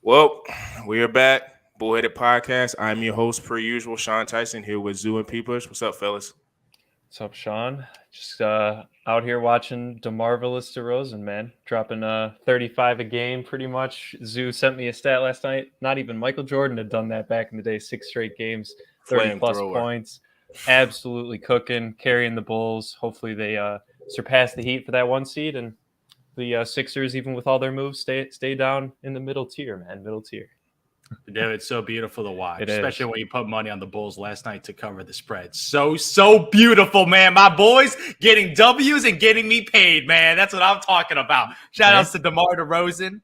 Well, we are back. Bullheaded Podcast. I'm your host, per usual, Sean Tyson, here with Zoo and Peepers. What's up, fellas? What's up, Sean? Just out here watching DeMarvelous DeRozan, man. Dropping 35 a game, pretty much. Zoo sent me a stat last night. Not even Michael Jordan had done that back in the day. 6 straight games, 30-plus points. Absolutely cooking, carrying the Bulls. Hopefully they surpass the Heat for that 1 seed. And the Sixers, even with all their moves, stay down in the middle tier, man. Middle tier. Dude, it's so beautiful to watch, especially when you put money on the Bulls last night to cover the spread. So beautiful, man. My boys getting W's and getting me paid, man. That's what I'm talking about. Shout outs to DeMar DeRozan.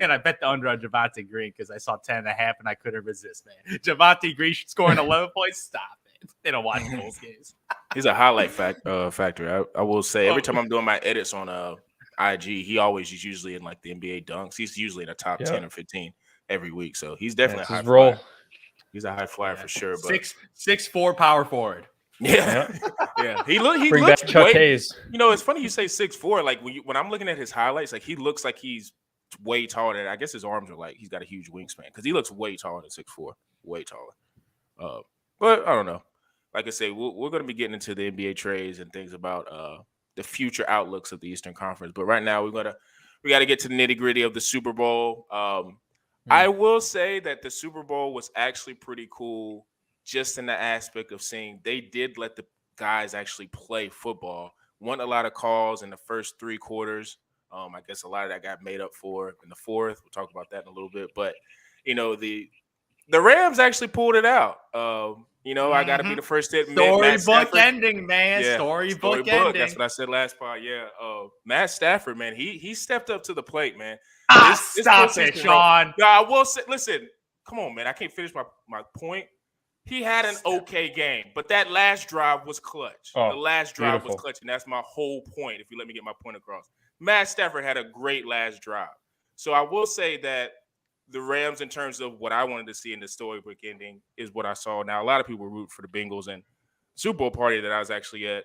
And I bet the under on Javonte Green because I saw 10.5 and I couldn't resist, man. Javonte Green scoring 11 points. Stop it. They don't watch Bulls games. He's a highlight factor. I will say every time I'm doing my edits on IG, he always is usually in like the NBA dunks. He's usually in the top 10 or 15. Every week, so he's definitely a high flyer. He's a high flyer for sure. But 6'4" power forward. Yeah. He looks Chuck way, Hayes. You know, it's funny you say 6'4". Like when I'm looking at his highlights, like he looks like he's way taller than. I guess his arms are like he's got a huge wingspan because he looks way taller than 6'4", way taller. But I don't know. Like I say, we're going to be getting into the NBA trades and things about the future outlooks of the Eastern Conference. But right now, we got to get to the nitty gritty of the Super Bowl. I will say that the Super Bowl was actually pretty cool just in the aspect of seeing they did let the guys actually play football. Won a lot of calls in the first 3 quarters. I guess a lot of that got made up for in the fourth. We'll talk about that in a little bit. But, you know, the Rams actually pulled it out. I got to be the first to admit. Storybook ending, man. Yeah, storybook ending. That's what I said last part. Yeah. Matt Stafford, man, he stepped up to the plate, man. Stop it, Sean. No, I will say, listen, come on, man. I can't finish my point. He had an okay game, but that last drive was clutch. The last drive was clutch, and that's my whole point, if you let me get my point across. Matt Stafford had a great last drive. So I will say that the Rams, in terms of what I wanted to see in the storybook ending, is what I saw. Now, a lot of people root for the Bengals, and Super Bowl party that I was actually at,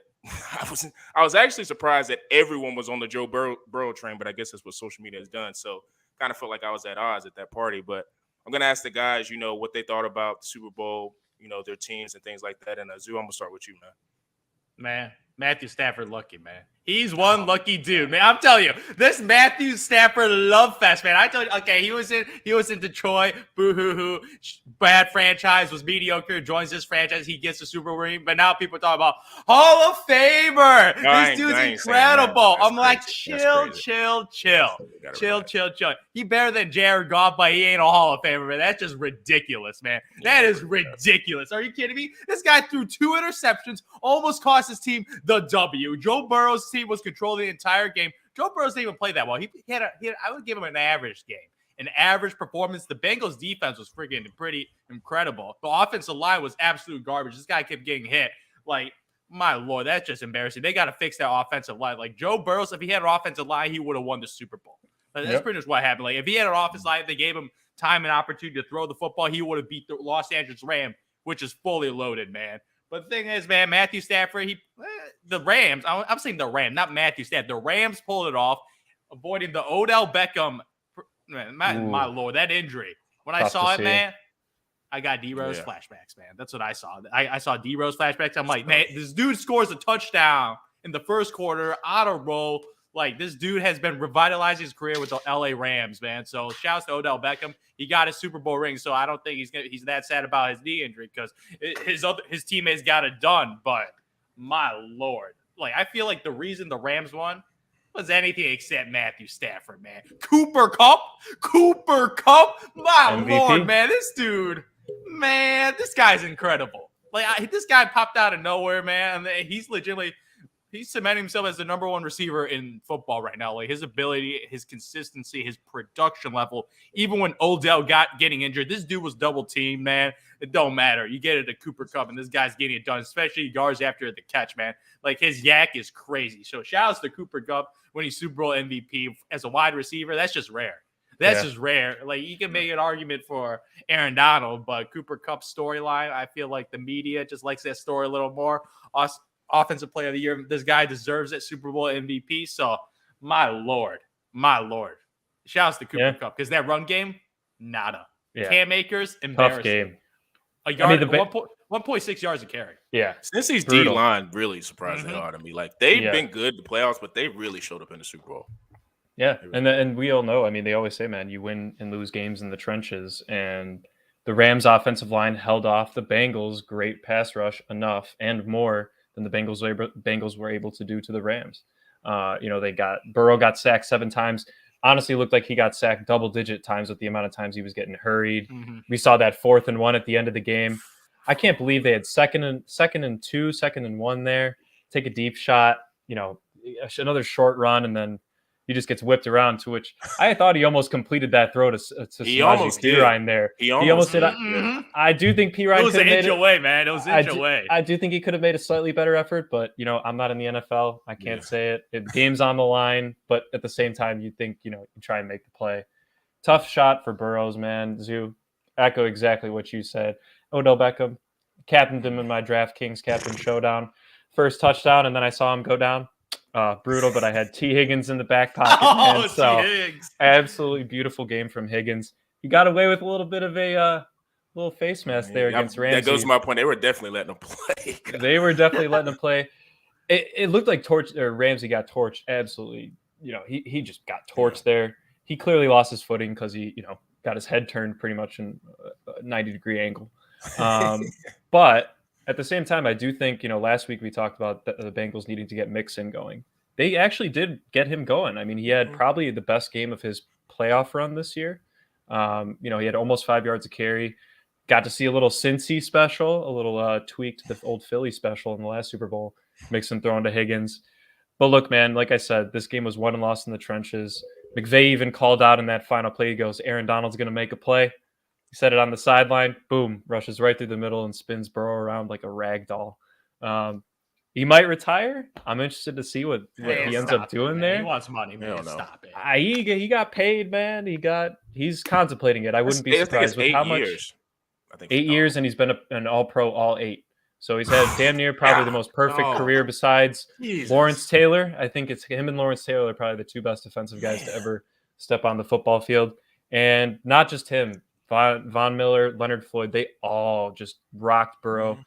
I was actually surprised that everyone was on the Joe Burrow train, but I guess that's what social media has done. So kind of felt like I was at odds at that party. But I'm going to ask the guys, what they thought about the Super Bowl, their teams and things like that. And Zoo, I'm going to start with you, man. Man, Matthew Stafford lucky, man. He's one lucky dude, man. I'm telling you, this Matthew Stafford love fest, man. I told you, okay, he was in Detroit, boo-hoo-hoo, bad franchise, was mediocre, joins this franchise, he gets the Super Bowl ring, but now people talk about Hall of Famer. This dude's incredible. I'm like, chill. He better than Jared Goff, but he ain't a Hall of Famer, man. That's just ridiculous, man. That is ridiculous. Are you kidding me? This guy threw 2 interceptions, almost cost his team the W. Joe Burrow's team was controlling the entire game. Joe Burrow didn't even play that well. He had I would give him an average game, an average performance. The Bengals defense was freaking pretty incredible. The offensive line was absolute garbage. This guy kept getting hit. Like, my Lord, that's just embarrassing. They got to fix that offensive line. Like, Joe Burrow, if he had an offensive line, he would have won the Super Bowl. That's pretty much what happened. Like, if he had an offensive line, they gave him time and opportunity to throw the football, he would have beat the Los Angeles Rams, which is fully loaded, man. But the thing is, man, Matthew Stafford, the Rams, I'm saying the Rams, not Matthew Stafford. The Rams pulled it off, avoiding the Odell Beckham. Man, my Lord, that injury. When I saw it, man, I got D-Rose flashbacks, man. That's what I saw. I saw D-Rose flashbacks. I'm like, man, this dude scores a touchdown in the first quarter, auto roll. Like, this dude has been revitalizing his career with the LA Rams, man. So shouts to Odell Beckham. He got his Super Bowl ring, so I don't think he's that sad about his knee injury because his teammates got it done. But my Lord, like, I feel like the reason the Rams won was anything except Matthew Stafford, man. Cooper Kupp, my MVP. Lord, man, this dude, man, this guy's incredible. Like, this guy popped out of nowhere, man. He's legitimately. He's cementing himself as the number 1 receiver in football right now. Like, his ability, his consistency, his production level. Even when Odell getting injured, this dude was double teamed, man. It don't matter. You get it to Cooper Kupp, and this guy's getting it done, especially yards after the catch, man. Like, his yak is crazy. So shout outs to Cooper Kupp when he's Super Bowl MVP as a wide receiver. That's just rare. That's just rare. Like, you can make an argument for Aaron Donald, but Cooper Kupp's storyline, I feel like the media just likes that story a little more. Offensive player of the year. This guy deserves that Super Bowl MVP. So, my Lord. Shouts to Cooper Kupp because that run game, nada. Yeah. Cam Akers, Tough embarrassing. game. A yard, the 1.6 yards a carry. Yeah. Cincy's Brutal. D-line really surprised the hell out of me. Like, they've Yeah. been good in the playoffs, but they really showed up in the Super Bowl. Yeah, and we all know. I mean, they always say, man, you win and lose games in the trenches. And the Rams' offensive line held off the Bengals' great pass rush enough and more than the Bengals were able to do to the Rams. Burrow got sacked 7 times. Honestly, looked like he got sacked double-digit times with the amount of times he was getting hurried. Mm-hmm. We saw that 4th and 1 at the end of the game. I can't believe they had second and 1 there. Take a deep shot, another short run, and then he just gets whipped around, to which I thought he almost completed that throw to Samaje Perine there. He almost did. Mm-hmm. I do think Perine It was could an have inch made it away, man. It was an inch away. I do think he could have made a slightly better effort, but I'm not in the NFL. I can't say it. Game's on the line, but at the same time, you think you try and make the play. Tough shot for Burrows, man. Zoo, echo exactly what you said. Odell Beckham captained him in my DraftKings Captain Showdown. First touchdown, and then I saw him go down. Brutal, but I had T. Higgins in the back pocket. And so absolutely beautiful game from Higgins. He got away with a little bit of a little face mask there against Ramsey. That goes to my point. They were definitely letting him play. They were definitely letting him play. It looked like Ramsey got torched. Absolutely. He just got torched there. He clearly lost his footing because he, got his head turned pretty much in a 90-degree angle. But at the same time, I do think, last week we talked about the Bengals needing to get Mixon going. They actually did get him going. I mean, he had probably the best game of his playoff run this year. He had almost 5 yards of carry. Got to see a little Cincy special, a little tweak to the old Philly special in the last Super Bowl. Mixon throwing to Higgins. But look, man, like I said, this game was won and lost in the trenches. McVay even called out in that final play. He goes, Aaron Donald's going to make a play. He set it on the sideline. Boom, rushes right through the middle and spins Burrow around like a rag doll. He might retire. I'm interested to see what he ends up doing there. He wants money, man. Stop it. He got paid, man. He's contemplating it. I wouldn't be surprised with how much. I think 8 years, and he's been an All-Pro all 8. So he's had damn near probably the most perfect career besides Lawrence Taylor. I think it's him and Lawrence Taylor are probably the 2 best defensive guys to ever step on the football field. And not just him. Von Miller, Leonard Floyd, they all just rocked Burrow.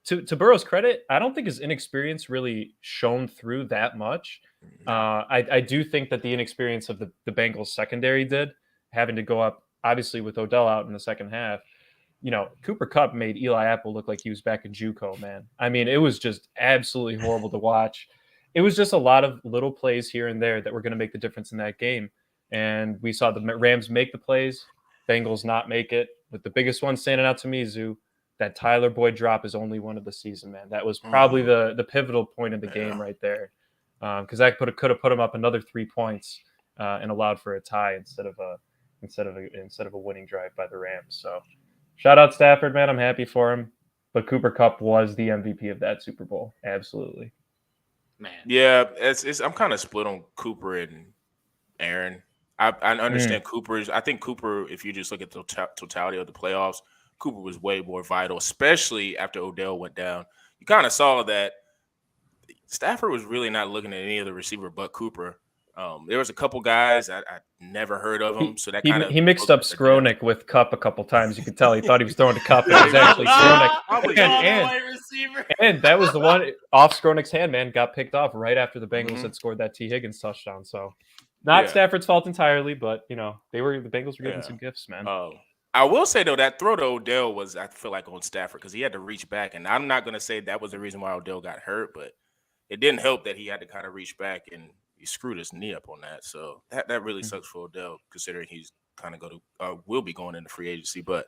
To Burrow's credit, I don't think his inexperience really shone through that much. I do think that the inexperience of the Bengals secondary did, having to go up, obviously, with Odell out in the second half. Cooper Kupp made Eli Apple look like he was back in JUCO, man. I mean, it was just absolutely horrible to watch. It was just a lot of little plays here and there that were going to make the difference in that game. And we saw the Rams make the plays, Bengals not make it. With the biggest one standing out to me, Zoo, that Tyler Boyd drop is only one of the season, man. That was probably the pivotal point of the game right there, because that could have put him up another 3 points and allowed for a tie instead of a winning drive by the Rams. So shout out Stafford, man. I'm happy for him, but Cooper Kupp was the MVP of that Super Bowl, absolutely. Man, yeah, I'm kind of split on Cooper and Aaron. I understand Cooper's. I think Cooper, if you just look at the totality of the playoffs, Cooper was way more vital, especially after Odell went down. You kind of saw that Stafford was really not looking at any other receiver but Cooper. There was a couple guys I never heard of him, so that kind of he mixed up Skronik with Kupp a couple times. You could tell he thought he was throwing to Kupp. It was actually Skronik. And that was the one off Skronik's hand, man, got picked off right after the Bengals had scored that T. Higgins touchdown. So not Stafford's fault entirely, but the Bengals were getting some gifts, man. I will say though that throw to Odell was, I feel like, on Stafford because he had to reach back, and I'm not going to say that was the reason why Odell got hurt, but it didn't help that he had to kind of reach back and he screwed his knee up on that. So that really sucks for Odell, considering he's kind of will be going into free agency. But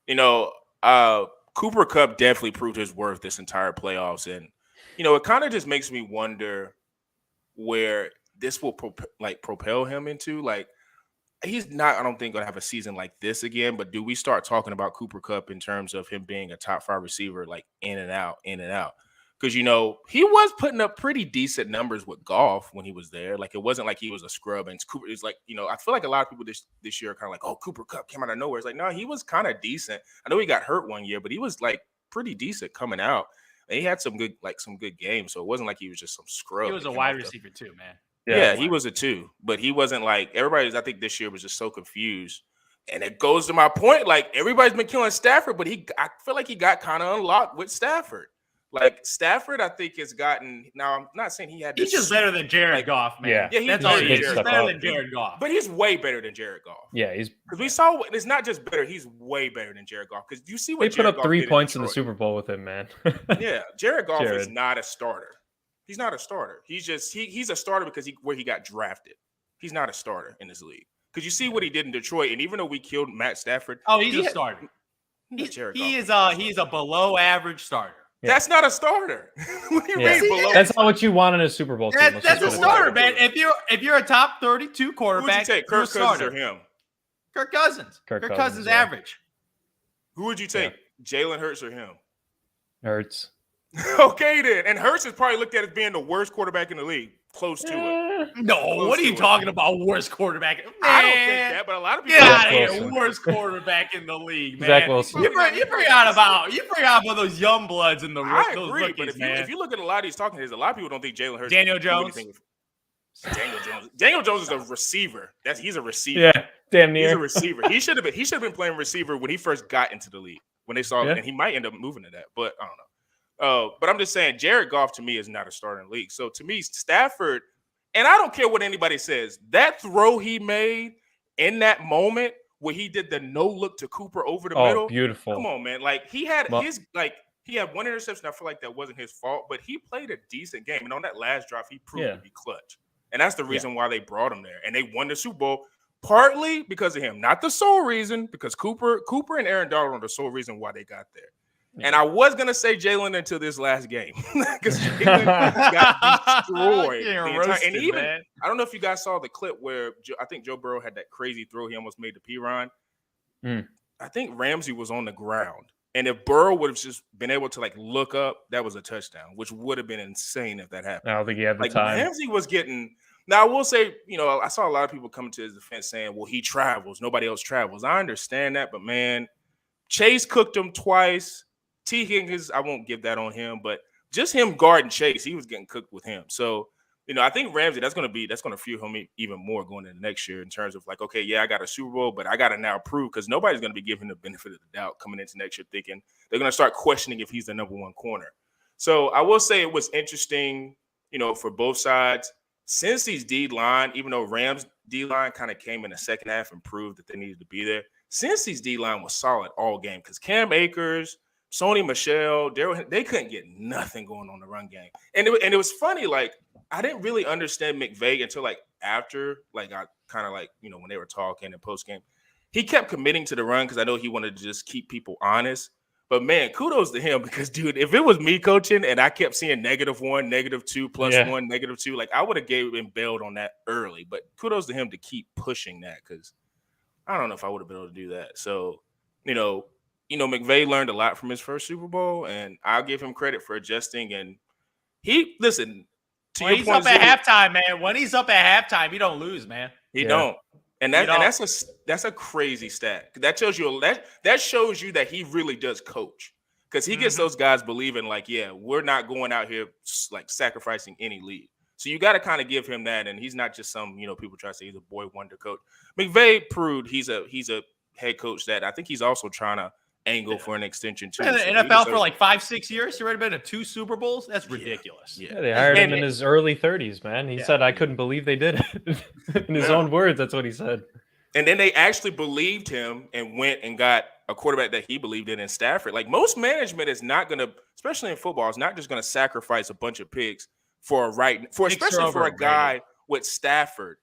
Cooper Kupp definitely proved his worth this entire playoffs, and it kind of just makes me wonder where this will propel him into. Like, he's not, I don't think, going to have a season like this again, but do we start talking about Cooper Kupp in terms of him being a top 5 receiver, like in and out? Because, he was putting up pretty decent numbers with Goff when he was there. Like, it wasn't like he was a scrub. And Cooper is like, I feel like a lot of people this year are kind of like, oh, Cooper Kupp came out of nowhere. It's like, no, he was kind of decent. I know he got hurt one year, but he was like pretty decent coming out. And he had some good games. So it wasn't like he was just some scrub. He was a wide receiver too, man. Yeah, he was a 2, but he wasn't like everybody's. I think this year was just so confused And it goes to my point, like everybody's been killing Stafford, but I feel like he got kind of unlocked with Stafford. Like Stafford, I think has gotten. Now I'm not saying he had. He's just better than Jared Goff, man. Yeah, That's all he is. He's He's better than Jared Goff. But he's way better than Jared Goff. Yeah, he's because we saw it's not just better; he's way better than Jared Goff. Because you see what they put Jared up Goff 3 did points in the Detroit. Super Bowl with him, man. Yeah, Jared Goff is not a starter. He's not a starter. He's just he's a starter because where he got drafted. He's not a starter in this league. Because you see what he did in Detroit, and even though we killed Matt Stafford, he's a starter. He's a below average starter. Yeah. That's not a starter. What do you mean below? That's not what you want in a Super Bowl team. That's a starter, man. If you're a top 32 quarterback, who would you take, Kirk Cousins or him? Kirk Cousins. Kirk Cousins average. Who would you take, Jalen Hurts or him? Hurts. Okay, then. And Hurts is probably looked at as being the worst quarterback in the league. Close to it. No, what are you talking about? Worst quarterback? Man. I don't think that, but a lot of people. Get out of here. Worst quarterback in the league, man. Zach Wilson. You forgot about those young bloods in the I those agree, rookies, but man. if you look at a lot of these talking heads, a lot of people don't think Jalen Hurts. Daniel Jones. Daniel Jones is a receiver. He's a receiver. Yeah, damn near. He's a receiver. He should have been playing receiver when he first got into the league. When they saw him, and he might end up moving to that, but I don't know. But I'm just saying, Jared Goff to me is not a starter in the league. So to me, Stafford. And I don't care what anybody says. That throw he made in that moment where he did the no look to Cooper over the middle. Oh, beautiful. Come on, man. Like he had he had one interception. I feel like that wasn't his fault, but he played a decent game. And on that last drive, he proved to be clutch. And that's the reason why they brought him there. And they won the Super Bowl partly because of him. Not the sole reason, because Cooper and Aaron Donald are the sole reason why they got there. And I was going to say Jalen until this last game because Jalen got destroyed. And even, man. I don't know if you guys saw the clip where I think Joe Burrow had that crazy throw. He almost made the P-Ron. I think Ramsey was on the ground. And if Burrow would have just been able to look up, that was a touchdown, which would have been insane if that happened. I don't think he had the time. Ramsey was getting – now, I will say, I saw a lot of people coming to his defense saying, well, he travels. Nobody else travels. I understand that, but, man, Chase cooked him twice. T. Higgins, I won't give that on him, but just him guarding Chase, he was getting cooked with him. So, I think Ramsey, that's going to fuel him even more going into next year in terms of I got a Super Bowl, but I got to now prove because nobody's going to be giving him the benefit of the doubt coming into next year thinking they're going to start questioning if he's the number one corner. So I will say it was interesting, for both sides. Cincy's D-line, even though Rams' D-line kind of came in the second half and proved that they needed to be there, Cincy's D-line was solid all game because Cam Akers, Sony Michel, they couldn't get nothing going on the run game. And it was funny, I didn't really understand McVay until after, I kind of when they were talking in post game. He kept committing to the run because I know he wanted to just keep people honest. But man, kudos to him because, dude, if it was me coaching and I kept seeing -1, -2, +1, -2, I would have gave and bailed on that early. But kudos to him to keep pushing that because I don't know if I would have been able to do that. So, McVay learned a lot from his first Super Bowl, and I'll give him credit for adjusting. And listen. When he's up at halftime, man. When he's up at halftime, he don't lose, man. He don't. And that's a crazy stat. That tells you that shows you that he really does coach because he gets those guys believing we're not going out here sacrificing any lead. So you got to kind of give him that, and he's not just some people try to say he's a boy wonder coach. McVay proved he's a head coach that I think he's also trying to angle for an extension too. In the NFL for 5-6 years, he already been to 2 Super Bowls. That's ridiculous. Yeah, they hired him in his early 30s, man. He said, "I couldn't believe they did it." In his own words, that's what he said. And then they actually believed him and went and got a quarterback that he believed in Stafford. Most management is not going to, especially in football, is not just going to sacrifice a bunch of picks especially for a guy with Stafford.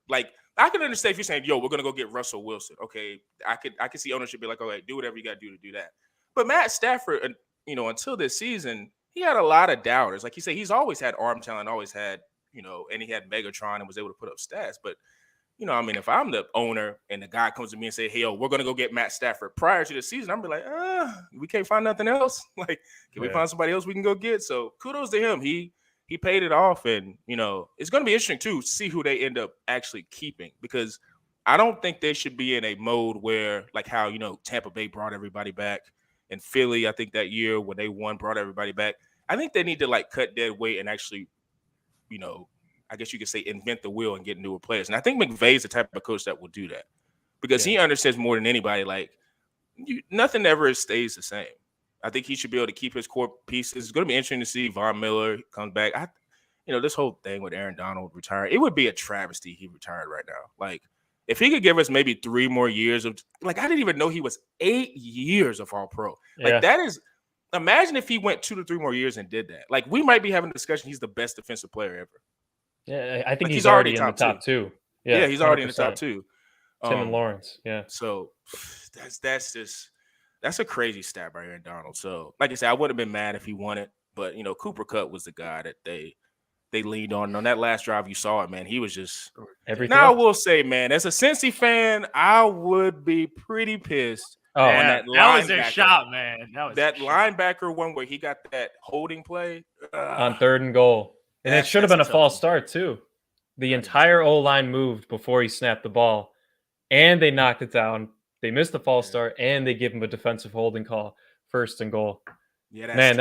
I can understand if you're saying, yo, we're going to go get Russell Wilson. Okay, I could see ownership be okay, do whatever you got to do that. But Matt Stafford, until this season, he had a lot of doubters. Like you say, he's always had arm talent, always had, and he had Megatron and was able to put up stats. But, if I'm the owner and the guy comes to me and say, hey, yo, we're going to go get Matt Stafford prior to the season, I'm be like, we can't find nothing else. Can we find somebody else we can go get? So kudos to him. He paid it off, and, it's going to be interesting, too, to see who they end up actually keeping because I don't think they should be in a mode where, how, Tampa Bay brought everybody back and Philly, I think that year when they won, brought everybody back. I think they need to, cut dead weight and actually, I guess you could say invent the wheel and get newer players. And I think McVay's the type of coach that will do that. because he understands more than anybody. Like, nothing ever stays the same. I think he should be able to keep his core pieces. It's going to be interesting to see Von Miller comes back. This whole thing with Aaron Donald retiring, it would be a travesty he retired right now. Like, if he could give us maybe 3 more years of, like, I didn't even know he was 8 years of All-Pro. Like, that is, imagine if he went 2 to 3 more years and did that. Like, we might be having a discussion. He's the best defensive player ever. Yeah, I think he's already in the top two. Yeah, he's already in the top 2. Tim and Lawrence, yeah. So that's a crazy stat by Aaron Donald. So, like I said, I would have been mad if he won it, but Cooper Kupp was the guy that they leaned on. And on that last drive, you saw it, man. He was just everything. Now I will say, man, as a Cincy fan, I would be pretty pissed. Oh, on that was their shot, man. That linebacker one where he got that holding play on 3rd and goal, and it should have been a false start too. The entire O-line moved before he snapped the ball, and they knocked it down. They missed the false start, and they give him a defensive holding call, 1st and goal. Yeah, man,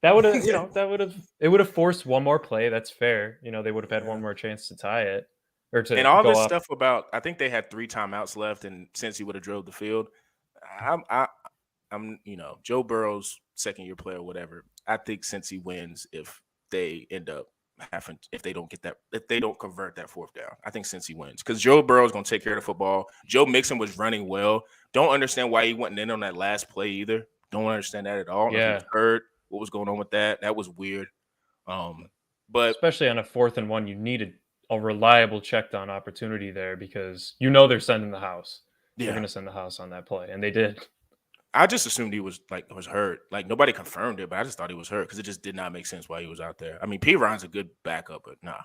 that would have it would have forced one more play. That's fair. They would have had one more chance to tie it or to. And all this stuff about, I think they had 3 timeouts left, and since he would have drove the field, I'm Joe Burrow's second-year player, whatever. I think since he wins, if they end up if they don't convert that 4th down, I think since he wins, because Joe Burrow's gonna take care of the football. Joe Mixon was running well. Don't understand why he wasn't in on that last play either. Don't understand that at all. Yeah, heard what was going on with that. That was weird. But especially on a 4th and 1, you needed a reliable check down opportunity there because they're sending the house. They're gonna send the house on that play, and they did. I just assumed he was hurt. Like, nobody confirmed it, but I just thought he was hurt because it just did not make sense why he was out there. I mean, P. Ryan's a good backup, but nah.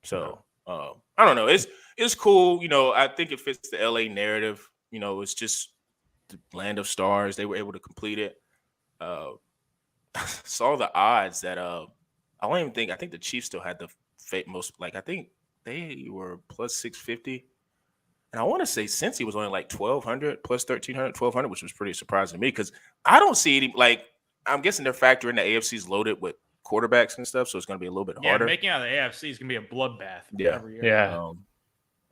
So I don't know. It's cool. I think it fits the LA narrative. It's just the land of stars. They were able to complete it. Saw the odds that I think the Chiefs still had the most. Like, I think they were plus 650. And I want to say Cincy was only like 1,200 plus 1,300, 1,200, which was pretty surprising to me because I don't see any, like, I'm guessing they're factoring the AFC's loaded with quarterbacks and stuff, so it's going to be a little bit harder. Making out of the AFC is going to be a bloodbath. Every year. Yeah.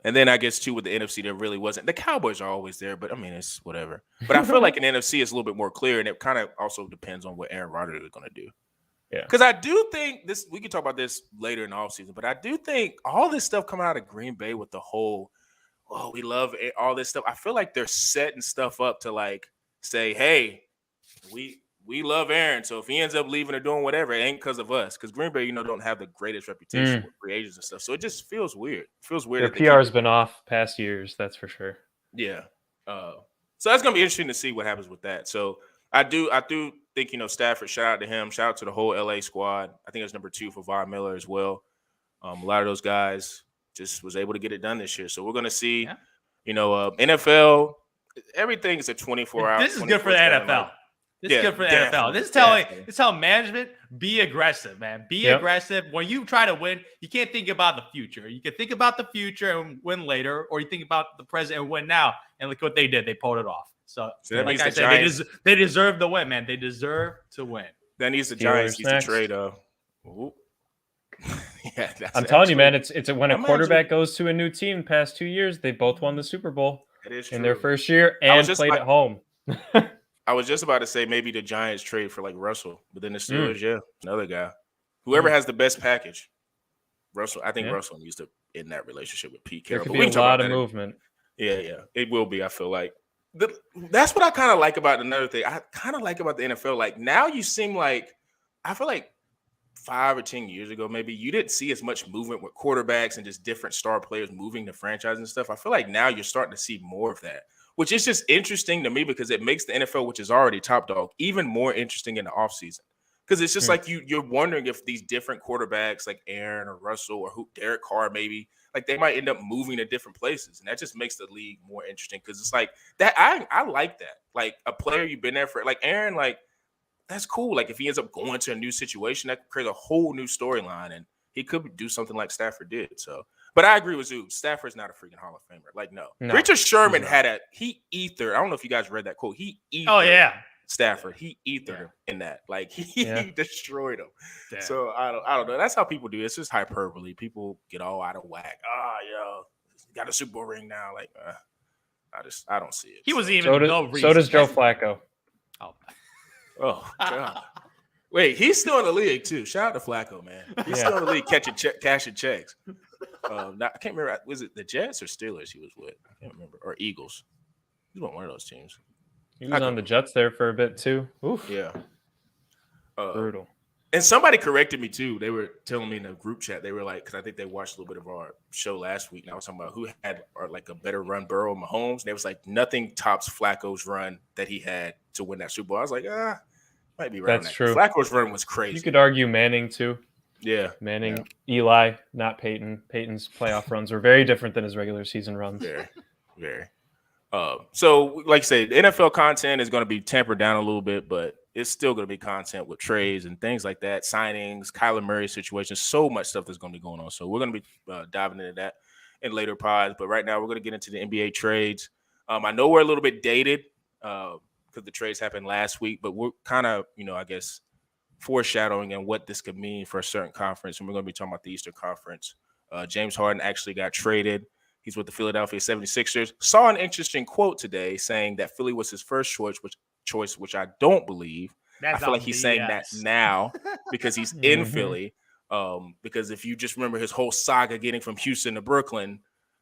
And then I guess, too, with the NFC, there really wasn't. The Cowboys are always there, but, I mean, it's whatever. But I feel like an NFC is a little bit more clear, and it kind of also depends on what Aaron Rodgers is going to do. Yeah. Because I do think this – we can talk about this later in the offseason, but I do think all this stuff coming out of Green Bay with the whole – oh, we love all this stuff. I feel like they're setting stuff up to, like, say, hey, we love Aaron. So if he ends up leaving or doing whatever, it ain't because of us. Because Green Bay, don't have the greatest reputation with free agents and stuff. So it just feels weird. It feels weird. Their PR has been off past years, that's for sure. Yeah. So that's gonna be interesting to see what happens with that. So I do think Stafford. Shout out to him. Shout out to the whole LA squad. I think it's number 2 for Von Miller as well. A lot of those guys just was able to get it done this year. So we're going to see, NFL, everything is a 24-hour. This is good for the NFL. This is good for the NFL. This is telling management, be aggressive, man. Be aggressive. When you try to win, you can't think about the future. You can think about the future and win later, or you think about the present and win now. And look what they did. They pulled it off. So like I said, they deserve the win, man. They deserve to win. That needs the Giants to trade. Yeah, I'm telling you, man, it's when a quarterback goes to a new team past 2 years, they both won the Super Bowl in their first year and played at home. I was just about to say maybe the Giants trade for like Russell, but then the Steelers, another guy. Whoever has the best package. Russell, I think Russell needs to end that relationship with Pete Carroll. There could be a lot of movement. Yeah, it will be, I feel like. That's what I kind of like about another thing. I kind of like about the NFL. Like, now you seem like, I feel like 5 or 10 years ago, maybe you didn't see as much movement with quarterbacks and just different star players moving the franchise and stuff. I feel like now you're starting to see more of that, which is just interesting to me because it makes the NFL, which is already top dog, even more interesting in the offseason. Because it's just like you're wondering if these different quarterbacks like Aaron or Russell or Derek Carr maybe, like they might end up moving to different places. And that just makes the league more interesting because it's like that. I like that. Like a player you've been there for, like Aaron, like that's cool. Like if he ends up going to a new situation, that could create a whole new storyline, and he could do something like Stafford did. So, but I agree with Zoom. Stafford's not a freaking Hall of Famer. Like no. Richard Sherman had I don't know if you guys read that quote. Stafford. He ethered him in that. Like he destroyed him. Damn. So I don't know. That's how people do it. It's just hyperbole. People get all out of whack. Got a Super Bowl ring now. Like I don't see it. He wasn't So, even so does Joe Flacco. Oh God. Wait, he's still in the league too. Shout out to Flacco, man. He's still in the league cashing checks. I can't remember. Was it the Jets or Steelers he was with? I can't remember. Or Eagles. He's on one of those teams. He was on the Jets there for a bit too. Oof. Yeah. Brutal. And somebody corrected me too. They were telling me in the group chat. They were like, because I think they watched a little bit of our show last week. And I was talking about who had like a better run, Burrow, Mahomes. And they was like, nothing tops Flacco's run that he had to win that Super Bowl. I was like, might be right. That's true. Flacco's run was crazy. You could argue Manning too. Yeah. Manning, Eli, not Peyton. Peyton's playoff runs were very different than his regular season runs. Very, very. So, like I said, the NFL content is going to be tempered down a little bit, but it's still going to be content with trades and things like that, signings, Kyler Murray situations, so much stuff that's going to be going on. So we're going to be diving into that in later pods. But right now, we're going to get into the NBA trades. I know we're a little bit dated because the trades happened last week, but we're kind of, I guess, foreshadowing and what this could mean for a certain conference. And we're going to be talking about the Eastern Conference. James Harden actually got traded. He's with the Philadelphia 76ers. Saw an interesting quote today saying that Philly was his first choice, which I don't believe. I feel like he's saying that now because he's in Philly. Because if you just remember his whole saga getting from Houston to Brooklyn,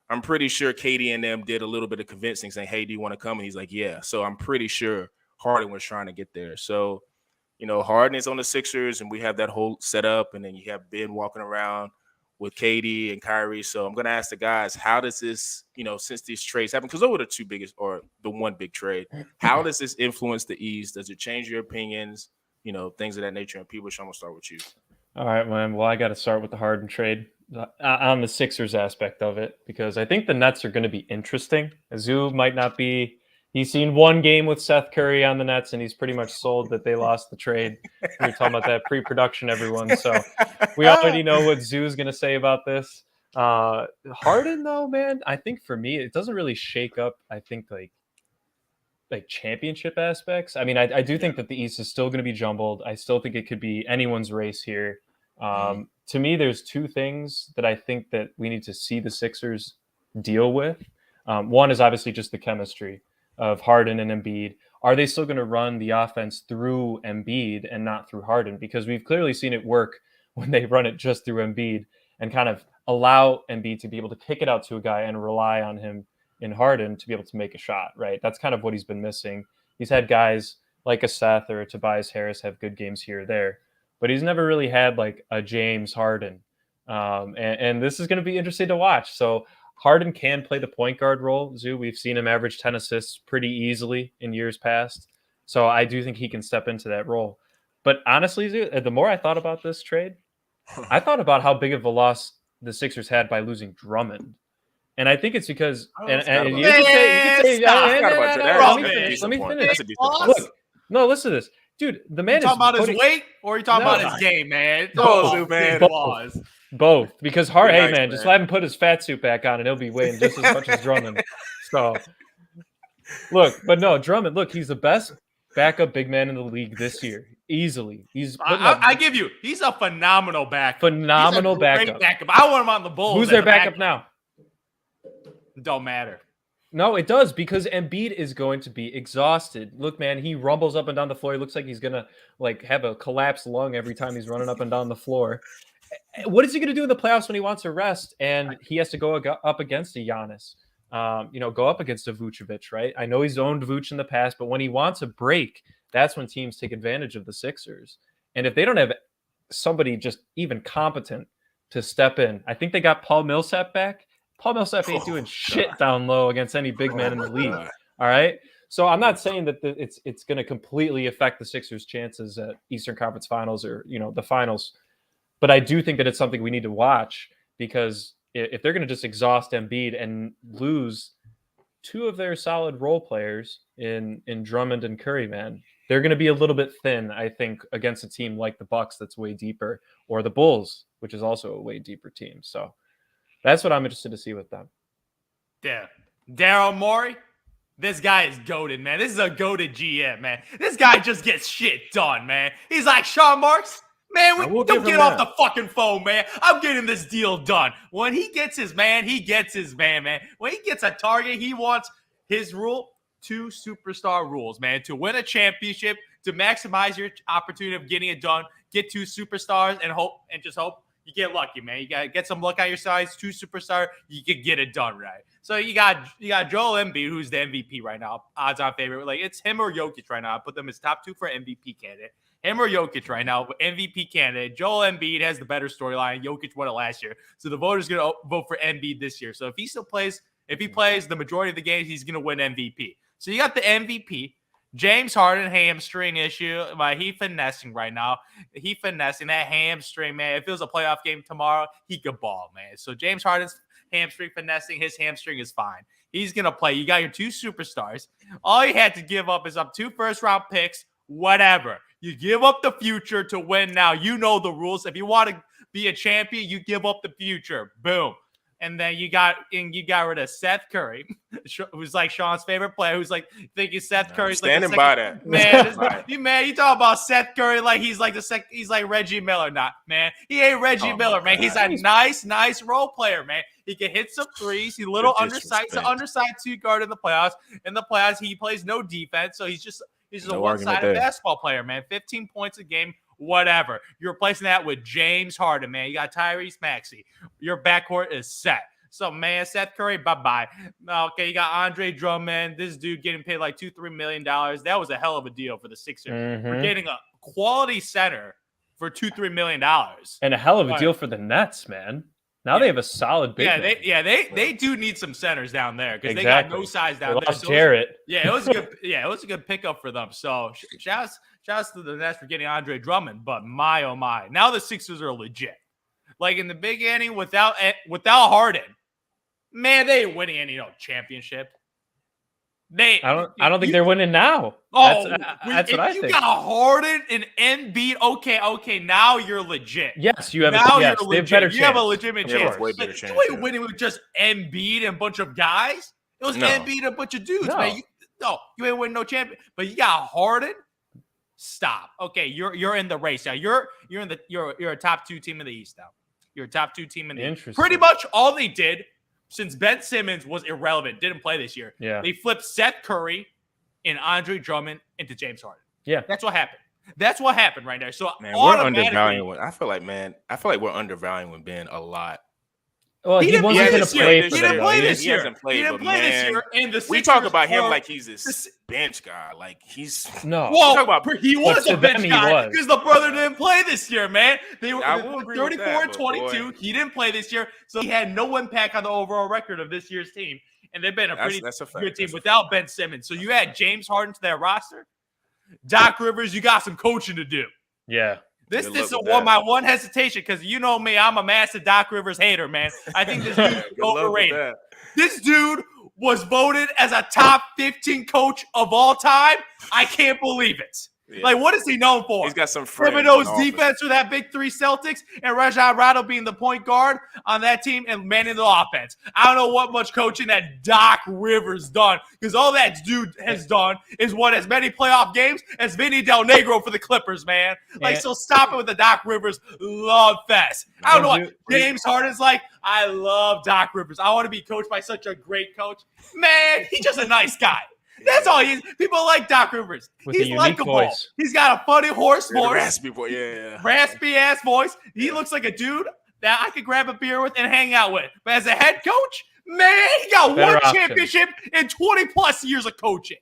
I'm pretty sure Katie and them did a little bit of convincing saying, hey, do you want to come? And he's like, yeah. So I'm pretty sure Harden was trying to get there. So, Harden is on the Sixers and we have that whole setup. And then you have Ben walking around with KD and Kyrie. So I'm going to ask the guys, how does this, since these trades happen, because those were the two biggest or the one big trade, how does this influence the East? Does it change your opinions, things of that nature? And people, I'm going to start with you. All right, man. Well, I got to start with the Harden trade on the Sixers aspect of it, because I think the Nets are going to be interesting. Azu might not be. He's seen one game with Seth Curry on the Nets, and he's pretty much sold that they lost the trade. We were talking about that pre-production, everyone. So we already know what Zoo's going to say about this. Harden, though, man, I think for me, it doesn't really shake up, I think, like championship aspects. I mean, I do think that the East is still going to be jumbled. I still think it could be anyone's race here. To me, there's two things that I think that we need to see the Sixers deal with. One is obviously just the chemistry of Harden and Embiid. Are they still going to run the offense through Embiid and not through Harden? Because we've clearly seen it work when they run it just through Embiid and kind of allow Embiid to be able to kick it out to a guy and rely on him in Harden to be able to make a shot, right? That's kind of what he's been missing. He's had guys like a Seth or a Tobias Harris have good games here or there, but he's never really had like a James Harden. And this is going to be interesting to watch. So Harden can play the point guard role. Zoo, we've seen him average 10 assists pretty easily in years past. So I do think he can step into that role. But honestly, Zoo, the more I thought about this trade, I thought about how big of a loss the Sixers had by losing Drummond. And I think it's because you can say let me finish. Look, listen to this. Dude, the man is talking about his weight or are you talking about his game, man? Both. Because hey man, just let him put his fat suit back on and he'll be weighing just as much as Drummond. So look, but no, Drummond, look, he's the best backup big man in the league this year. Easily. I give you, he's a phenomenal backup. Phenomenal backup. I want him on the Bulls. Who's their backup now? Don't matter. No, it does, because Embiid is going to be exhausted. Look, man, he rumbles up and down the floor. He looks like he's going to have a collapsed lung every time he's running up and down the floor. What is he going to do in the playoffs when he wants to rest and he has to go up against a Giannis? Go up against a Vucevic, right? I know he's owned Vuce in the past, but when he wants a break, that's when teams take advantage of the Sixers. And if they don't have somebody just even competent to step in, I think they got Paul Millsap back. Paul Millsap ain't doing shit down low against any big man in the league. All right. So I'm not saying that it's going to completely affect the Sixers' chances at Eastern Conference Finals or, the finals. But I do think that it's something we need to watch, because if they're going to just exhaust Embiid and lose two of their solid role players in Drummond and Curry, man, they're going to be a little bit thin, I think, against a team like the Bucks that's way deeper, or the Bulls, which is also a way deeper team. So that's what I'm interested to see with them. Yeah. Daryl Morey, this guy is goated, man. This is a goated GM, man. This guy just gets shit done, man. He's like, Sean Marks, man, don't get off the fucking phone, man. I'm getting this deal done. When he gets his man, he gets his man. When he gets a target he wants, His rule, 2 superstar rules, man. To win a championship, to maximize your opportunity of getting it done, get 2 superstars and just hope you get lucky, man. You gotta get some luck on your side. 2 superstar, you can get it done right. So you got Joel Embiid, who's the MVP right now, odds-on favorite. Like it's him or Jokic right now. I put them as top 2 for MVP candidate. Him or Jokic right now, MVP candidate. Joel Embiid has the better storyline. Jokic won it last year, so the voters gonna vote for Embiid this year. So if he plays the majority of the games, he's gonna win MVP. So you got the MVP. James Harden, hamstring issue. He finessing right now. He finessing that hamstring, man. If it was a playoff game tomorrow, he could ball, man. So James Harden's hamstring finessing. His hamstring is fine. He's going to play. You got your 2 superstars. All you had to give up is 2 first-round picks, whatever. You give up the future to win now. You know the rules. If you want to be a champion, you give up the future. Boom. And then you got rid of Seth Curry, who's like Sean's favorite player. Who's like thinking Seth Curry's standing like by that. Man, you talk about Seth Curry like he's like he's like Reggie Miller, not man. He ain't Reggie Miller, man. He's a nice role player, man. He can hit some threes. He's a little undersized. He's an undersized 2 guard in the playoffs. In the playoffs, he plays no defense, so he's just a one-sided basketball player, man. 15 points a game. Whatever. You're replacing that with James Harden, man. You got Tyrese Maxey. Your backcourt is set. So, man, Seth Curry, bye-bye. Okay, you got Andre Drummond. This dude getting paid like $2-3 million. That was a hell of a deal for the Sixers. We're getting a quality center for $2-3 million. And a hell of a deal for the Nets, man. Now they have a solid big. They do need some centers down there because they got no size down there. So Jarrett. It was a good pickup for them. So shouts to the Nets for getting Andre Drummond. But my oh my, now the Sixers are legit. Like in the beginning, without Harden, man, they ain't winning any championship. I don't think they're winning now. Oh, that's what I think. You got Harden and Embiid. Okay. Now you're legit. Yes, you have. Now yes, you're they legit. have better you chance. have a legitimate chance. Way better chance. You ain't winning with just Embiid and a bunch of guys. It was Embiid and a bunch of dudes, man. You ain't winning no champion. But you got Harden. Stop. Okay, you're in the race now. You're a top 2 team in the East now. You're a top 2 team in the East. Pretty much all they did. Since Ben Simmons was irrelevant, didn't play this year, they flipped Seth Curry and Andre Drummond into James Harden. Yeah. That's what happened. That's what happened right there. So man, we're undervaluing. I feel like we're undervaluing Ben a lot. Well, he wasn't going to play. He didn't play this year. He hasn't played. He didn't play this year. And we talk about him like he's this bench guy. Like he's no. Well, he was a bench guy because the brother didn't play this year, man. They were 34-22. He didn't play this year, so he had no impact on the overall record of this year's team. And they've been a pretty good team without Ben Simmons. So you add James Harden to that roster. Doc Rivers, you got some coaching to do. Yeah. This is my one hesitation because you know me, I'm a massive Doc Rivers hater, man. I think this dude is overrated. This dude was voted as a top 15 coach of all time. I can't believe it. Yeah. Like, what is he known for? He's got some Thibodeau's defense with that big 3 Celtics and Rajon Rondo being the point guard on that team and manning the offense. I don't know what much coaching that Doc Rivers done because all that dude has done is won as many playoff games as Vinny Del Negro for the Clippers, man. Like, so stop it with the Doc Rivers love fest. I don't know what James Harden's like. I love Doc Rivers. I want to be coached by such a great coach. Man, he's just a nice guy. That's all he is. People like Doc Rivers. He's likable. He's got a funny horse voice. Raspy voice, yeah. Raspy ass voice. He looks like a dude that I could grab a beer with and hang out with. But as a head coach, man, he got one championship in 20 plus years of coaching.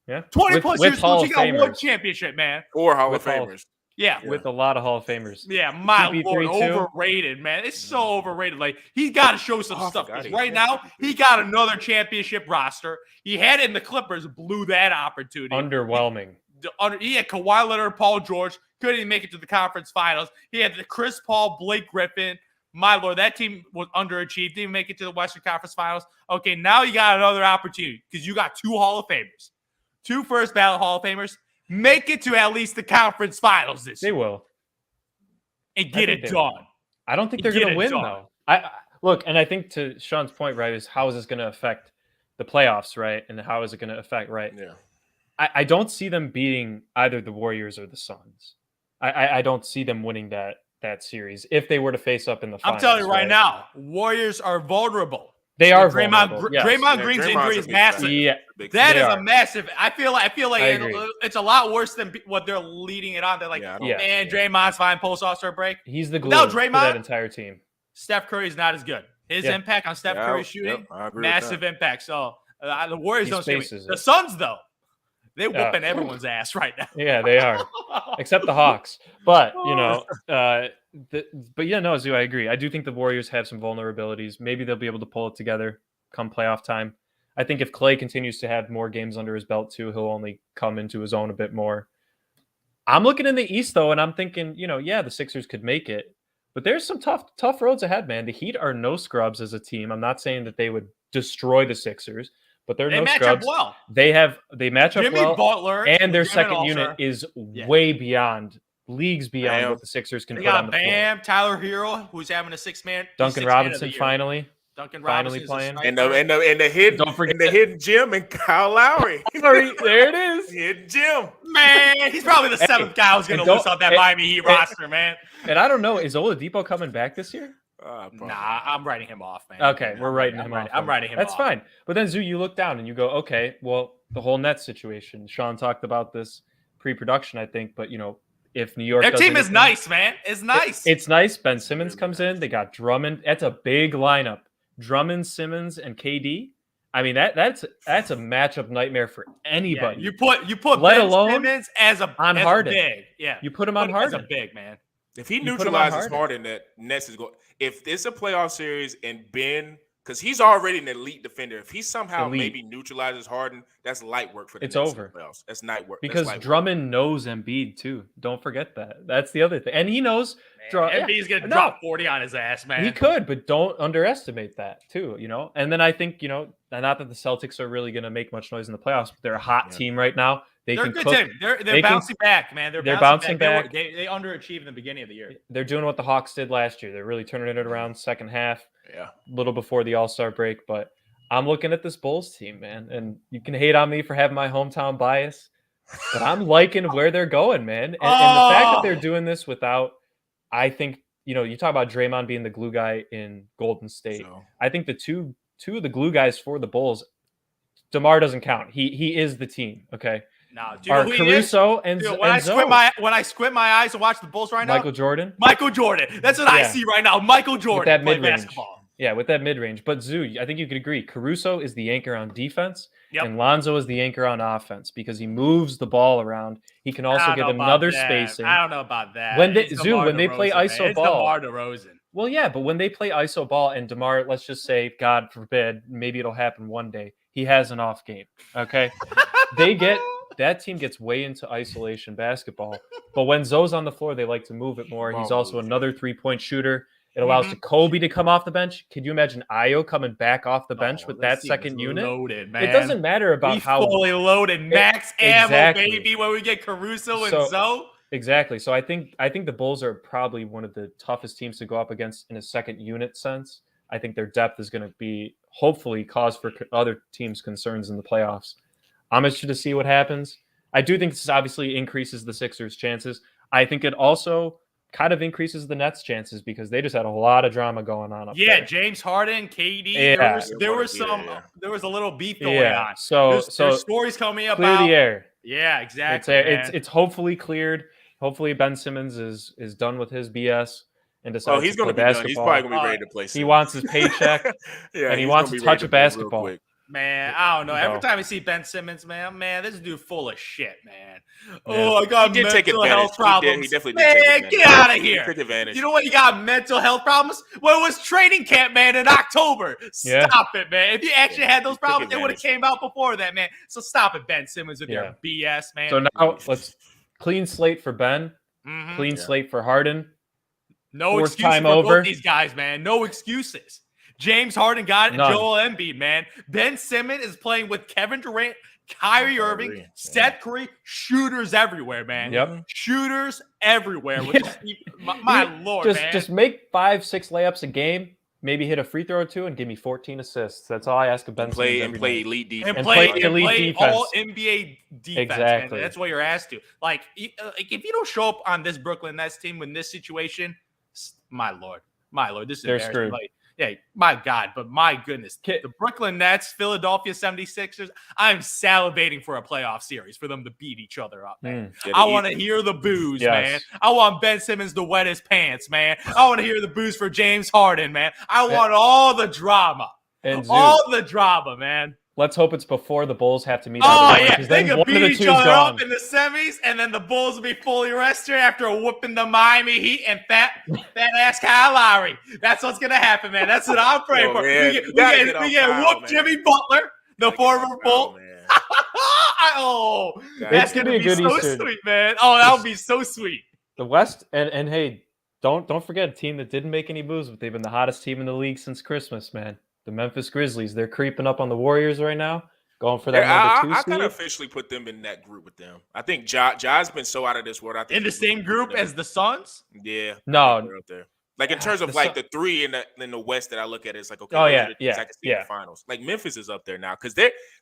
Yeah. 20 plus years of coaching, he got one championship, man. 4 Hall of Famers. Yeah. With a lot of Hall of Famers. Yeah, my Lord, overrated, man. It's so overrated. Like, he's got to show some stuff. Right now, he got another championship roster. He had it in the Clippers, blew that opportunity. Underwhelming. He had Kawhi Leonard, Paul George, couldn't even make it to the conference finals. He had the Chris Paul, Blake Griffin. My Lord, that team was underachieved. Didn't make it to the Western Conference Finals. Okay, now you got another opportunity because you got 2 Hall of Famers. 2 first ballot Hall of Famers. Make it to at least the conference finals this year. They will. And get it done. I don't think they're going to win, though. Look, and I think to Sean's point, right, is how is this going to affect the playoffs, right? And how is it going to affect, right? Yeah. I don't see them beating either the Warriors or the Suns. I don't see them winning that series if they were to face up in the finals. I'm telling you right now, Warriors are vulnerable. They are Draymond. vulnerable. Yes. Draymond Green's Draymond's injury a is big massive. factor. Yeah, Big That They is are. a massive. I feel like agree. it's a lot worse than what they're leading it on. They're like, Yeah, I don't- Yeah. man, Draymond's fine post All-Star break. He's the glue Without for Draymond, that entire team. Steph Curry's not as good. His Yeah. impact on Steph Yeah, Curry's shooting, I agree with massive that. impact. So the Warriors He don't scare me. spaces The it. Suns, though, they're Yeah. whooping everyone's ass right now. Yeah, they are. Except the Hawks. But, but yeah, no, Zoo, I agree. I do think the Warriors have some vulnerabilities. Maybe they'll be able to pull it together come playoff time. I think if Clay continues to have more games under his belt too, he'll only come into his own a bit more. I'm looking in the East though, and I'm thinking, the Sixers could make it, but there's some tough roads ahead, man. The Heat are no scrubs as a team. I'm not saying that they would destroy the Sixers, but they're They no match scrubs. up well. They match up Jimmy well, Butler and their legitimate second all-star. unit is Yeah. way beyond leagues beyond Bam. what the Sixers can They put on got the floor. Bam, Tyler Hero, who's having a six-man. Duncan Robinson finally. Duncan finally Robinson playing. is a And sniper. the hidden Don't forget- and the hidden Jim and Kyle Lowry. There it is. Hidden Jim. Man, he's probably the seventh guy who's going and to don't- lose out that and- Miami Heat roster, man. And I don't know, is Oladipo coming back this year? Probably. Nah, I'm writing him off, man. Okay, we're writing him off. I'm writing him That's off. fine. But then, Zoo, you look down and you go, okay, well, the whole Nets situation. Sean talked about this pre-production, I think, but, if New York Their does team is anything- nice, man. It's nice. It's nice. Ben Simmons comes in. They got Drummond. That's a big lineup. Drummond, Simmons, and KD. I mean, that's a matchup nightmare for Yeah, anybody. you put Let Ben alone Simmons as a on as Harden. big. Yeah, You put him on Put him as Harden. a big man. If he You put him on neutralizes Harden. Harden, that Nets is going. If it's a playoff series and Ben, because he's already an elite defender, if he somehow Elite. maybe neutralizes Harden, that's light work for the It's Nets in over. the playoffs. That's night work. Because That's light work. Drummond knows Embiid too. Don't forget that. That's the other thing. And he knows Embiid's gonna No. drop 40 on his ass, man. he could, but don't underestimate that too, And then I think, not that the Celtics are really going to make much noise in the playoffs, but they're a hot Yeah. team right now. They They're a can good cook. team. They're they can- bouncing back, man. They're bouncing back. They underachieved in the beginning of the year. They're doing what the Hawks did last year. They're really turning it around second half, Yeah. a little before the All-Star break. But I'm looking at this Bulls team, man. And you can hate on me for having my hometown bias, but I'm liking where they're going, man. And the fact that they're doing this without, I think, you talk about Draymond being the glue guy in Golden State. So, I think the two of the glue guys for the Bulls, DeMar doesn't count. He is the team, okay? No, do you know Are who he is? Caruso and, Dude, and when I Zoe. squint my eyes and watch the Bulls right now, Michael Jordan. Michael Jordan. That's what I Yeah. see right now. Michael Jordan that playing mid-range. basketball. Yeah, with that mid-range. But Zoo, I think you could agree. Caruso is the anchor on defense, Yep. and Lonzo is the anchor on offense because he moves the ball around. He can I also don't get know about another that. spacing. I don't know about that. When they- It's Zoo, DeMar when they play DeRozan, man. ISO It's ball- DeMar DeRozan. Well, yeah, but when they play ISO ball and DeMar, let's just say, God forbid, maybe it'll happen one day, he has an off game, okay? That team gets way into isolation basketball. But when Zoe's on the floor, they like to move it more. He's also another three-point shooter. It allows Kobe to come off the bench. Could you imagine Io coming back off the bench with that This team second is unit? loaded, man. It doesn't matter about We how fully loaded, max ammo, exactly. baby. When we get Caruso and So- Zoe. exactly. So I think the Bulls are probably one of the toughest teams to go up against in a second unit sense. I think their depth is going to be hopefully cause for other teams' concerns in the playoffs. I'm interested to see what happens. I do think this obviously increases the Sixers' chances. I think it also kind of increases the Nets' chances because they just had a lot of drama going on up Yeah, there. James Harden, KD. Yeah. There was some. Yeah. There was a little beef going Yeah. on. So There's stories coming clear about. the air. Yeah, It's exactly. it's hopefully cleared. Hopefully Ben Simmons is done with his BS and decides he's to going play to be done. basketball. He's probably going to be ready to play. He soon. wants his paycheck. Yeah, and he he's wants gonna to be ready touch a play real basketball. quick. Man, I don't know. No. Every time I see Ben Simmons, man, this dude full of shit, man. Oh, I got He did take mental advantage. health problems. He definitely did man, take advantage. get out of He here. took advantage. You know what? You got mental health problems? Well, it was training camp, man, in October. Yeah. Stop it, man. If you actually had those He took problems, it would have advantage. came out before that, man. So stop it, Ben Simmons, with your BS, man. So now let's clean slate for Ben, Mhm. clean Yeah. slate for Harden. No fourth excuses time for over. both these guys, man. No excuses. James Harden got it. None. Joel Embiid, man. Ben Simmons is playing with Kevin Durant, Kyrie Irving, Kyrie, Seth Curry. Shooters everywhere, man. Yep. Shooters everywhere. With my lord, man. Just make 5-6 layups a game. Maybe hit a free throw or two and give me 14 assists. That's all I ask of Ben And play Simmons and every play night. elite defense. and play play, elite defense. all NBA defense. Exactly. Man. That's what you're asked to. Like if you don't show up on this Brooklyn Nets team in this situation, my lord, this is They're embarrassing. screwed. Like, Yeah, my God, but my goodness. The Brooklyn Nets, Philadelphia 76ers, I'm salivating for a playoff series for them to beat each other up, man. I want to hear the boos, man. I want Ben Simmons to wet his pants, man. I want to hear the boos for James Harden, man. I want all the drama. All the drama, man. Let's hope it's before the Bulls have to meet. Oh, yeah. They could beat each other up in the semis, and then the Bulls will be fully rested after whooping the Miami Heat and fat-ass Kyle Lowry. That's what's going to happen, man. That's what I'm praying for. Man. We get whooped Jimmy Butler, the former Bull. That's going to be so sweet, man. Oh, that would be so sweet. The West, and hey, don't forget a team that didn't make any moves, but they've been the hottest team in the league since Christmas, man. The Memphis Grizzlies, they're creeping up on the Warriors right now, going for that number 2 seed. I kind of officially put them in that group with them. I think Ja's been so out of this world. I think in the same group as the Suns. Yeah, no, they're up there. Like in terms of like the 3 in the West that I look at, it's like okay. I can see the finals. Like Memphis is up there now because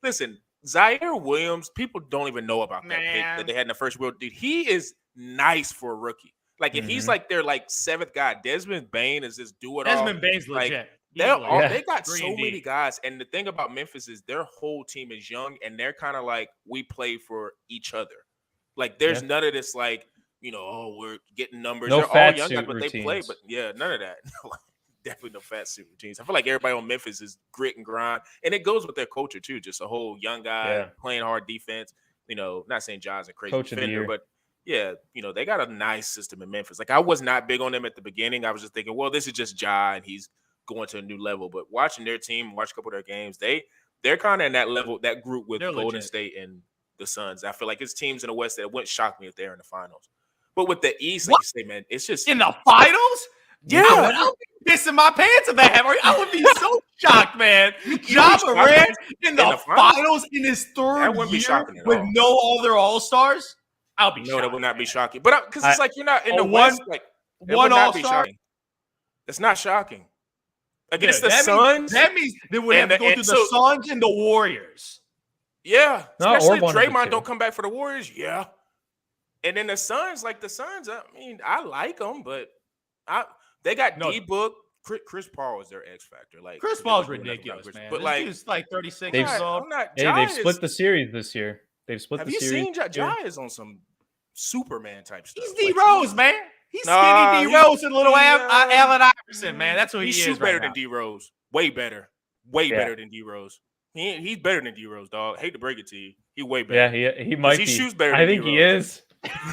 listen. Zaire Williams, people don't even know about that pick that they had in the first world. Dude, he is nice for a rookie. Like if he's like their like 7th guy, Desmond Bane is this do it all. Desmond Bane's legit. They got so many guys, and the thing about Memphis is their whole team is young, and they're kind of like we play for each other. Like there's none of this like we're getting numbers. No they're fat all young guys, suit but routines. they play. But yeah, none of that. Definitely no fat suit routines. I feel like everybody on Memphis is grit and grind, and it goes with their culture too. Just a whole young guy playing hard defense. Not saying Ja's a crazy defender, but. Yeah, they got a nice system in Memphis. Like I was not big on them at the beginning. I was just thinking, well, this is just Ja, and he's going to a new level. But watching their team, watch a couple of their games, they're kind of in that level, that group with Golden State and the Suns. I feel like it's teams in the West that wouldn't shock me if they're in the finals. But with the East, like you say, man, it's just in the finals. Yeah, I would be pissing my pants if that happened. I would be so shocked, man. Ja Morant in the finals in his 3rd year with no other All-Stars. I'll be shocked. That would not be shocking. But because it's like you're not in the West, like one All-Star. It's not shocking. Against the Suns. That means they would have to go through the Suns and the Warriors. Yeah. Especially if Draymond don't come back for the Warriors. Yeah. And then the Suns, I mean, I like them, but they got D-Book. Chris Paul is their X factor. Like Chris Paul's ridiculous, man. But he's like 36 years old. They've split the series this year. They've split the series. Have you seen Ja is on some Superman type stuff? He's D-Rose, man. He's skinny D-Rose and little Allen Iverson, man. That's what he is. He's better than D-Rose. Way better. Way better than D-Rose. He's better than D-Rose, dog. Hate to break it to you. He way better. Yeah, he might be. He shoots better than D-Rose. I think he is. He shoots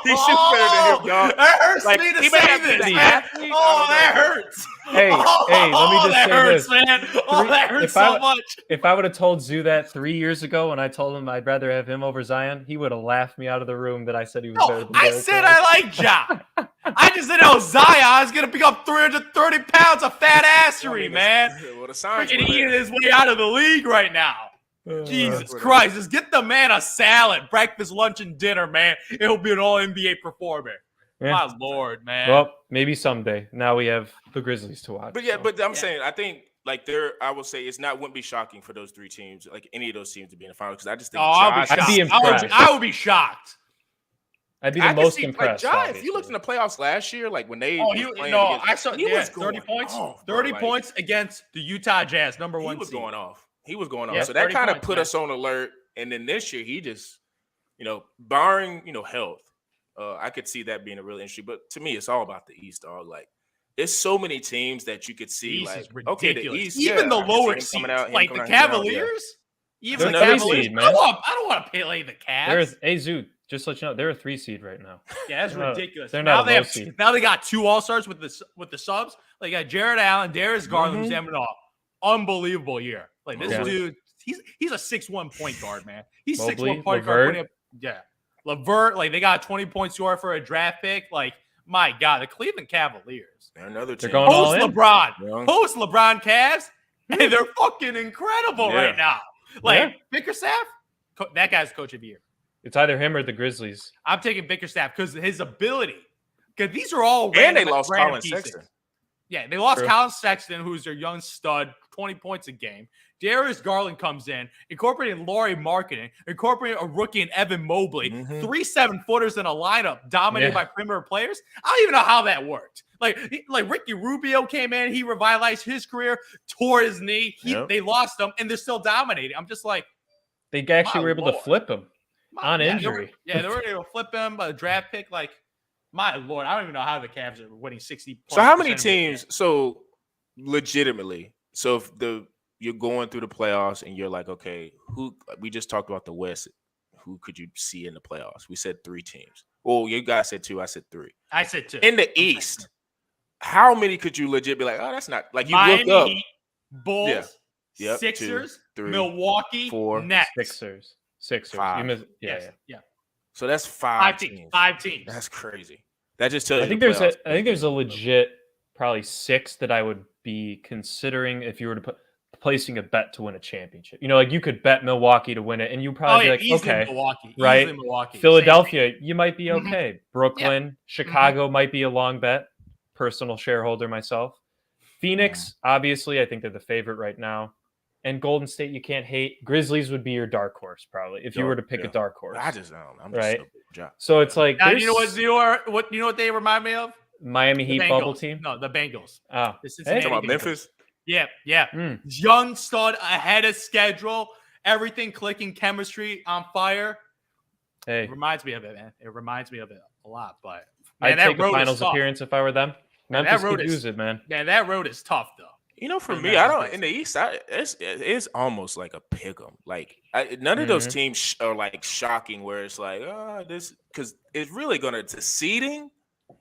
better than him, y'all. That hurts me to say this, man. That hurts. Hey, let me just say this. Man. That hurts so much. If I would have told Zoo that 3 years ago when I told him I'd rather have him over Zion, he would have laughed me out of the room that I said he was better than I said I like Ja. I just said, Zion is going to pick up 330 pounds of fat assery, man. Freaking eating his way out of the league right now. Jesus Christ, just get the man a salad, breakfast, lunch, and dinner, man. He'll be an all-NBA performer. Yeah. My Lord, man. Well, maybe someday. Now we have the Grizzlies to watch. But I'm saying, I think, like, I will say wouldn't be shocking for those 3 teams, like any of those teams to be in the finals, because I just think I'd be impressed. I would be shocked. I'd be the most impressed. Like, if you looked in the playoffs last year, like when they I saw 30 points. 30 points against the Utah Jazz, number 1 seed. He was going off. So that kind of put us on alert. And then this year, he just, barring, health, I could see that being a really interesting. But to me, it's all about the East, dog. Like, there's so many teams that you could see. East like, is ridiculous. The East, even the lower seeds, like the Cavaliers. Even the Cavaliers. I don't want to play the Cavs. Hey, Zoo, just to let you know, they're a 3 seed right now. Yeah, that's ridiculous. They're not a low seed. Now they got 2 All-Stars with the subs. They got Jared Allen, Darius Garland, who's having an unbelievable year. Like this dude, he's a 6'1" point guard, man. He's 6'1" point guard. LeVert, like they got 20 points score for a draft pick. Like, my God, the Cleveland Cavaliers. They're another team. They're going all in. Post LeBron Cavs, and they're fucking incredible right now. Like Bickerstaff, that guy's coach of the year. It's either him or the Grizzlies. I'm taking Bickerstaff because his ability. Because these are all and they lost Colin Sexton. Yeah, they lost Colin Sexton, who's their young stud, 20 points a game. Darius Garland comes in, incorporating Laurie Marketing, incorporating a rookie in Evan Mobley, 3 7-footers in a lineup dominated by perimeter players. I don't even know how that worked. Like Ricky Rubio came in, he revitalized his career, tore his knee. They lost him, and they're still dominating. I'm just like, they actually were able to flip him on injury. They were able to flip him, a draft pick. Like, my Lord, I don't even know how the Cavs are winning 60. So how many teams? So legitimately, so if you're going through the playoffs and you're like, okay, who? We just talked about the West. Who could you see in the playoffs? We said 3 teams. Oh, you guys said 2. I said 3. I said 2. In the East, how many could you legit be like, oh, that's not like you Miami look up? Heat, Bulls, Sixers, 2, 3, Milwaukee, 4, Nets. Sixers. 5. You missed, Yeah. So that's 5 teams. 5 teams. That's crazy. That just tells you. I think there's a legit probably 6 that I would be considering if you were to put placing a bet to win a championship. You know, like you could bet Milwaukee to win it, and you probably be like, okay, Milwaukee, right? Milwaukee. Philadelphia, you might be okay. Brooklyn, Chicago might be a long bet. Personal shareholder myself. Phoenix, obviously, I think they're the favorite right now. And Golden State, you can't hate. Grizzlies would be your dark horse, probably, if you were to pick a dark horse. I just don't. I'm right. So it's like, you know what they remind me of? Miami Heat bubble team. No, the Bengals. Oh, this is about Memphis. Yeah. Young stud ahead of schedule. Everything clicking, chemistry on fire. Hey, it reminds me of it, man. It reminds me of it a lot. But man, I'd take a finals appearance if I were them. Memphis could use it, man. Yeah, that road is tough though. You know, for me, I don't in the East. It's almost like a pick 'em. Like none of those teams are like shocking. Where it's like, oh, this because it's really the seeding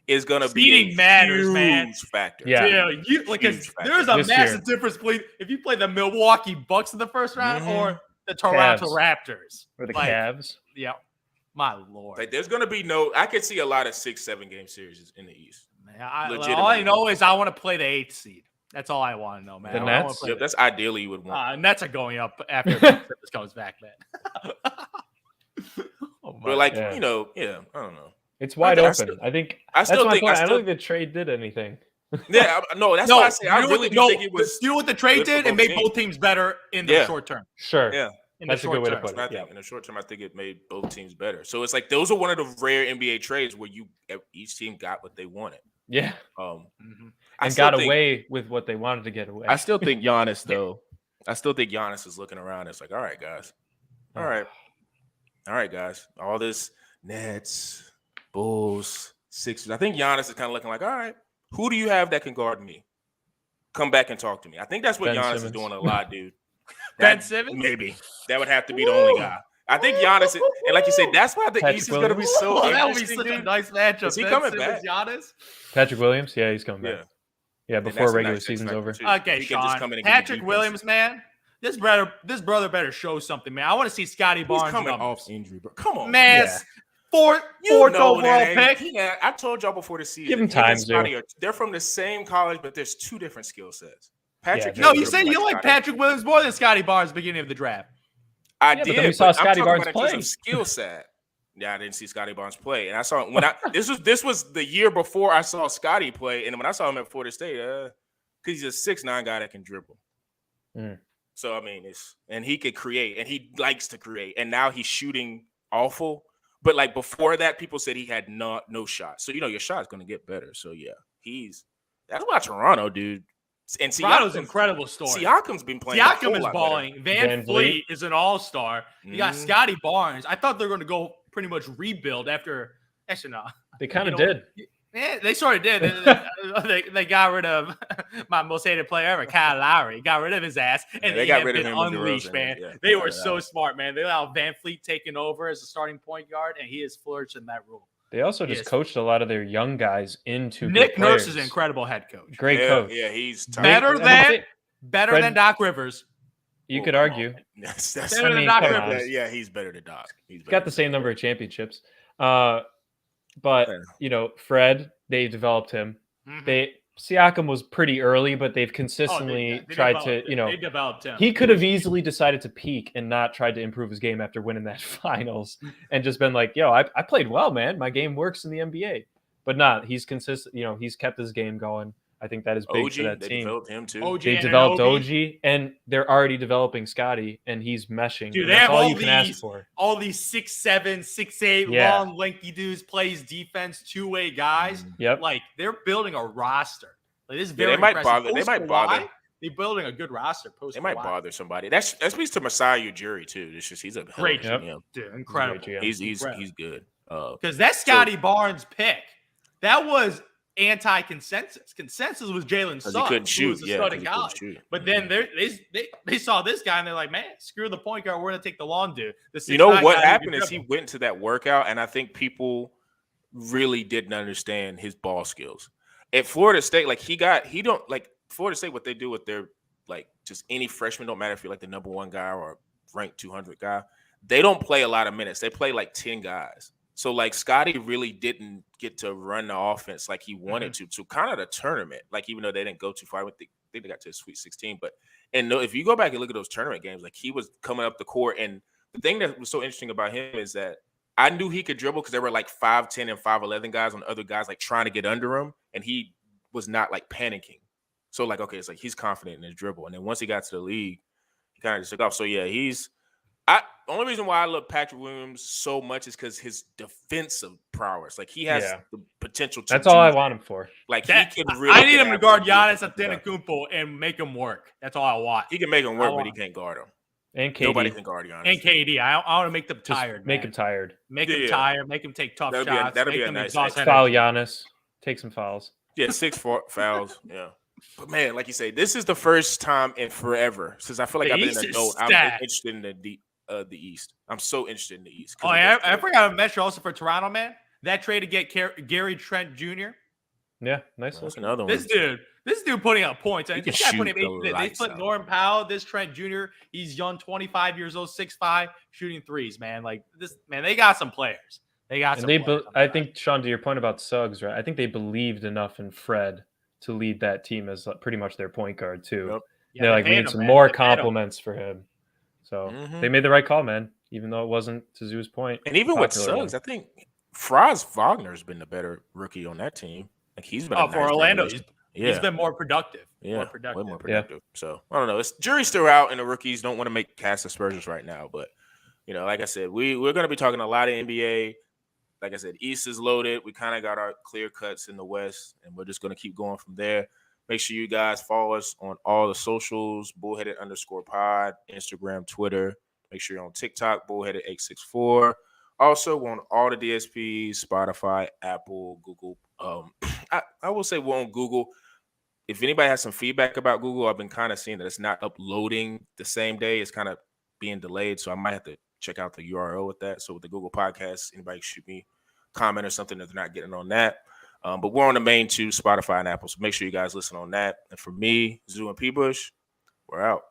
is gonna be a matters, huge man. factor. Yeah, there's a massive difference between if you play the Milwaukee Bucks in the first round or the Toronto Raptors or the Cavs. Yeah, my Lord. Like there's gonna be I could see a lot of 6-7 game series in the East. Man, all I know is I want to play the 8th seed. That's all I want to know, man. The Nets? Yep, that's ideally you would want. Nets are going up after this comes back, man. But you know, I don't know. It's wide open. I don't think the trade did anything. Yeah, no, that's why I say I really do think it was. You know what the trade did? It made both teams better in the short term. Sure. Yeah. That's a good way to put it. In the short term, I think it made both teams better. So it's like those are one of the rare NBA trades where each team got what they wanted. Yeah. And got away with what they wanted to get away. I still think Giannis, though. I still think Giannis is looking around. It's like, all right, guys. All right, guys. All this Nets, Bulls, Sixers. I think Giannis is kind of looking like, all right, who do you have that can guard me? Come back and talk to me. I think that's what Giannis is doing a lot, dude. Ben Simmons? Maybe. That would have to be the only guy. I think Giannis, and like you said, that's why the East is going to be so that would be such a nice matchup. Is he coming back? Giannis? Patrick Williams? Yeah, he's coming back. Yeah, before regular season's over. Okay, Sean. Patrick Williams, man. This brother better show something, man. I want to see Scotty Barnes. He's coming off injury, bro. Come on, man. Fourth overall pick. Yeah, I told y'all before the season. Give him time, Joe. They're from the same college, but there's 2 different skill sets. Patrick. No, you said you like Patrick Williams more than Scotty Barnes at the beginning of the draft. I did. But then we saw Scotty Barnes play. Skill set. Yeah, I didn't see Scotty Barnes play, and I saw this was the year before I saw Scotty play, and when I saw him at Florida State, because he's a 6'9" guy that can dribble. So I mean, and he could create, and he likes to create, and now he's shooting awful. But like before that, people said he had no shot. So your shot's going to get better. So yeah, that's why Toronto, dude. And Toronto's incredible story. Siakam's been playing. Siakam is balling. Van Fleet is an all-star. You got Scotty Barnes. I thought they were going to go pretty much rebuild after. Actually, no. They kind of did. Yeah, they sort of did. They got rid of my most hated player ever, Kyle Lowry. Got rid of his ass, and they got rid of him. Unleashed, man. Yeah, they were so smart, man. They allowed Van Fleet taking over as a starting point guard, and he has flourished in that role. They also just coached a lot of their young guys into Nick Nurse is an incredible head coach. Great coach. Yeah, he's better than Doc Rivers. You could argue. That's better than Doc Rivers. Yeah, he's better than Doc. He's got the same number of championships. But Fred, they developed him. Siakam was pretty early, but they've consistently tried to, they developed him. He could have easily decided to peak and not tried to improve his game after winning that finals and just been like, yo, I played well, man. My game works in the NBA. But he's consistent. He's kept his game going. I think that is big OG, for that they team. developed him too. OG They and developed Anunoby. OG, and they're already developing Scotty, and he's meshing. Dude, and they that's have all all you can ask these- for. All these 6'7", 6'8", Yeah. long, lanky dudes plays defense, two-way guys. Yep. Like they're building a roster. Like this is Yeah, very they might impressive. bother. They Post might bother. Kawhi, they're building a good roster. Post They might Kawhi. bother somebody. That speaks to Masai Ujiri too. It's just he's a hell Great of a Yep. GM. Dude, incredible. GM. He's Incredible. good. Because that Scotty Barnes pick, that was anti-consensus. Consensus was Jalen Because he Suggs, couldn't who shoot. was the Yeah, starting 'cause he couldn't guy. shoot. But then they saw this guy and they're like, man, screw the point guard. We're gonna take the long dude. The You know 6'9" what guy who happened can is he dribble. went into that workout, and I think people really didn't understand his ball skills. At Florida State, like Florida State, what they do with their like just any freshman, don't matter if you're like the number 1 guy or ranked 200 guy, they don't play a lot of minutes. They play like 10 guys. So like Scotty really didn't get to run the offense like he wanted to kind of the tournament. Like even though they didn't go too far, I think they got to the Sweet 16. But if you go back and look at those tournament games, like he was coming up the court. And the thing that was so interesting about him is that I knew he could dribble because there were like 5'10" and 5'11" guys on other guys like trying to get under him, and he was not like panicking. So like, okay, it's like he's confident in his dribble. And then once he got to the league, he kind of just took off. So yeah, the only reason why I love Patrick Williams so much is because his defensive prowess. Like he has the potential to That's all I want him for. Like That- he can really I need him to guard Giannis Yeah. Antetokounmpo and make him work. That's all I want. He can make him work, I but he want- can't guard him. And KD. Nobody can guard Giannis. And KD. I want to make them Just tired. make man. him tired. Make him Yeah. tired. Make him take tough That'd be a- shots. that'd make be a them nice exhaust extra. energy. Foul Giannis. Take some fouls. Yeah, 6 fouls. Yeah. But man, like you say, this is the first time in forever since I feel like The I've been East an is adult. I'm stacked. interested in the East. I'm so interested in the East. Oh, yeah, I forgot to mention also for Toronto, man. That trade to get Gary Trent Jr. Yeah, nice. That's Look. another one. This dude putting up points. He And can this guy shoot putting the they lights put out. Norm Powell, this Trent Jr. He's young, 25 years old, 6'5", shooting threes, man. Like this, man, they got some players. They got some players. I think, Sean, to your point about Suggs, right? I think they believed enough in Fred to lead that team as pretty much their point guard too. Yep. They're like, we need some more compliments for him. So they made the right call, man. Even though it wasn't, to Zoo's point, And even with popular Suggs, I think Franz Wagner's been the better rookie on that team. Like he's been a for nice Orlando. addition. He's been more productive. Yeah, More productive. way more productive. So I don't know. It's jury's still out, and the rookies don't want to make cast aspersions right now. But like I said, we're going to be talking a lot of NBA. Like I said, East is loaded. We kind of got our clear cuts in the West, and we're just going to keep going from there. Make sure you guys follow us on all the socials, bullheaded_pod, Instagram, Twitter. Make sure you're on TikTok, bullheaded864. Also, we're on all the DSPs, Spotify, Apple, Google. I will say we're on Google. If anybody has some feedback about Google, I've been kind of seeing that it's not uploading the same day. It's kind of being delayed. So I might have to check out the URL with that. So with the Google Podcasts, anybody shoot me a comment or something if they're not getting on that. But we're on the main two, Spotify and Apple. So make sure you guys listen on that. And for me, Zoo and P. Bush, we're out.